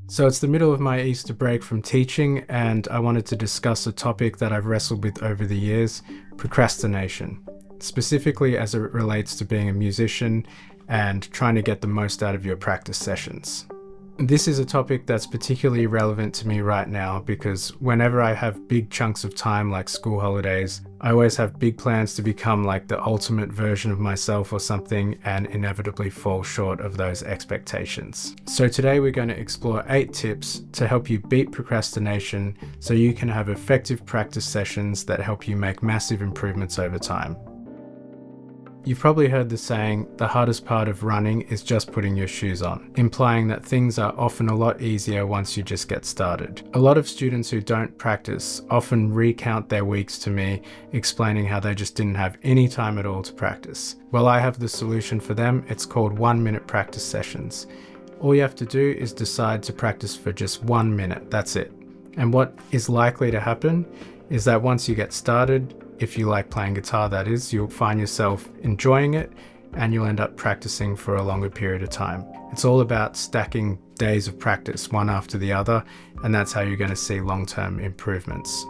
So it's the middle of my Easter break from teaching, and I wanted to discuss a topic that I've wrestled with over the years, procrastination, specifically as it relates to being a musician and trying to get the most out of your practice sessions. This is a topic that's particularly relevant to me right now because whenever I have big chunks of time like school holidays, I always have big plans to become like the ultimate version of myself or something and inevitably fall short of those expectations. So today we're going to explore 8 tips to help you beat procrastination so you can have effective practice sessions that help you make massive improvements over time. You've probably heard the saying, the hardest part of running is just putting your shoes on, implying that things are often a lot easier once you just get started. A lot of students who don't practice often recount their weeks to me, explaining how they just didn't have any time at all to practice. Well, I have the solution for them. It's called 1-minute practice sessions. All you have to do is decide to practice for just 1 minute, that's it. And what is likely to happen is that once you get started, if you like playing guitar that is, you'll find yourself enjoying it and you'll end up practicing for a longer period of time. It's all about stacking days of practice one after the other, and that's how you're going to see long-term improvements.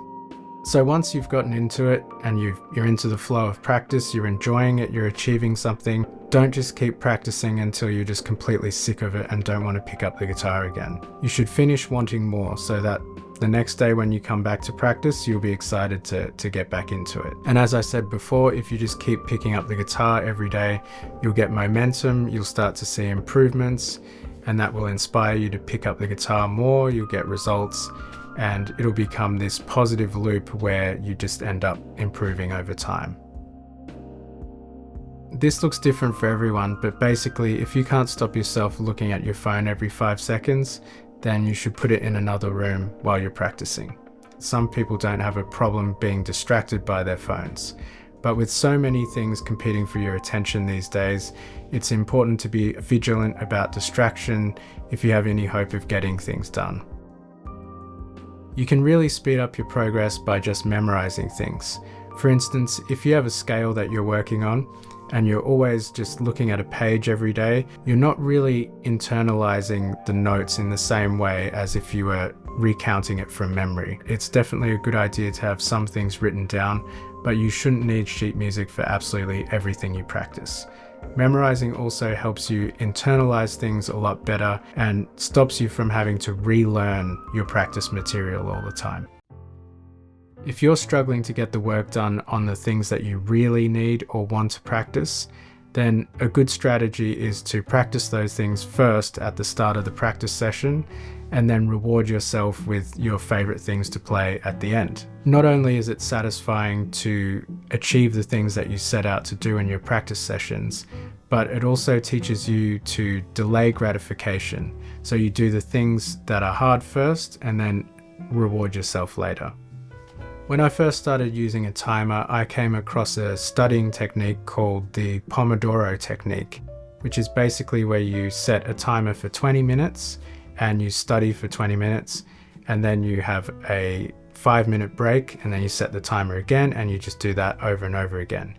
So once you've gotten into it and you're into the flow of practice, you're enjoying it, you're achieving something, don't just keep practicing until you're just completely sick of it and don't want to pick up the guitar again. You should finish wanting more so that the next day when you come back to practice, you'll be excited to get back into it. And as I said before, if you just keep picking up the guitar every day, you'll get momentum, you'll start to see improvements, and that will inspire you to pick up the guitar more, you'll get results, and it'll become this positive loop where you just end up improving over time. This looks different for everyone, but basically if you can't stop yourself looking at your phone every 5 seconds, then you should put it in another room while you're practicing. Some people don't have a problem being distracted by their phones, but with so many things competing for your attention these days, it's important to be vigilant about distraction if you have any hope of getting things done. You can really speed up your progress by just memorizing things. For instance, if you have a scale that you're working on, and you're always just looking at a page every day, you're not really internalizing the notes in the same way as if you were recounting it from memory. It's definitely a good idea to have some things written down, but you shouldn't need sheet music for absolutely everything you practice. Memorizing also helps you internalize things a lot better and stops you from having to relearn your practice material all the time. If you're struggling to get the work done on the things that you really need or want to practice, then a good strategy is to practice those things first at the start of the practice session and then reward yourself with your favorite things to play at the end. Not only is it satisfying to achieve the things that you set out to do in your practice sessions, but it also teaches you to delay gratification. So you do the things that are hard first and then reward yourself later. When I first started using a timer, I came across a studying technique called the Pomodoro technique, which is basically where you set a timer for 20 minutes and you study for 20 minutes, and then you have a 5-minute break, and then you set the timer again, and you just do that over and over again.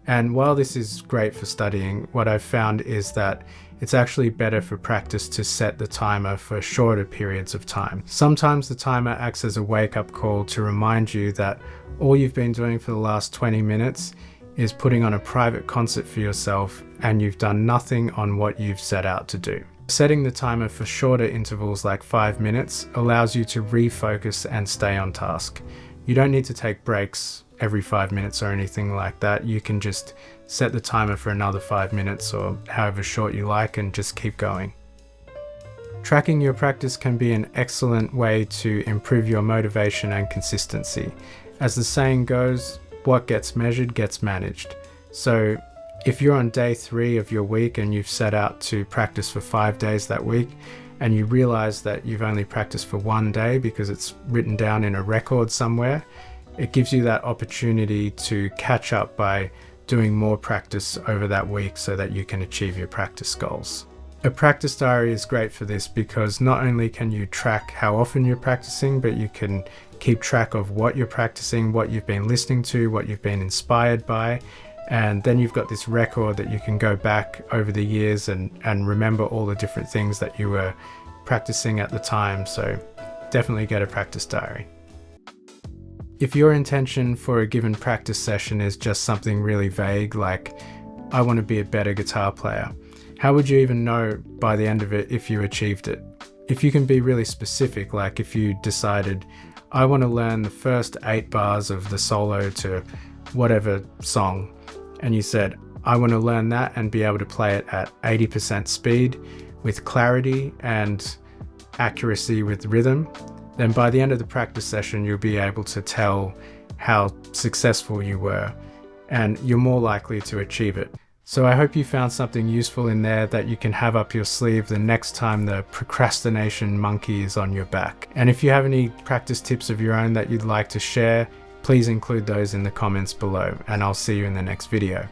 And while this is great for studying, what I've found is that it's actually better for practice to set the timer for shorter periods of time. Sometimes the timer acts as a wake-up call to remind you that all you've been doing for the last 20 minutes is putting on a private concert for yourself and you've done nothing on what you've set out to do. Setting the timer for shorter intervals like 5 minutes allows you to refocus and stay on task. You don't need to take breaks every 5 minutes or anything like that. You can just set the timer for another 5 minutes or however short you like and just keep going. Tracking your practice can be an excellent way to improve your motivation and consistency. As the saying goes, what gets measured gets managed. So if you're on day 3 of your week and you've set out to practice for 5 days that week, and you realize that you've only practiced for 1 day because it's written down in a record somewhere, it gives you that opportunity to catch up by doing more practice over that week so that you can achieve your practice goals. A practice diary is great for this because not only can you track how often you're practicing, but you can keep track of what you're practicing, what you've been listening to, what you've been inspired by, and then you've got this record that you can go back over the years and remember all the different things that you were practicing at the time, so definitely get a practice diary. If your intention for a given practice session is just something really vague, like, I want to be a better guitar player, how would you even know by the end of it if you achieved it? If you can be really specific, like if you decided, I want to learn the first 8 bars of the solo to whatever song, and you said, I want to learn that and be able to play it at 80% speed with clarity and accuracy with rhythm, then by the end of the practice session, you'll be able to tell how successful you were, and you're more likely to achieve it. So I hope you found something useful in there that you can have up your sleeve the next time the procrastination monkey is on your back. And if you have any practice tips of your own that you'd like to share, please include those in the comments below, and I'll see you in the next video.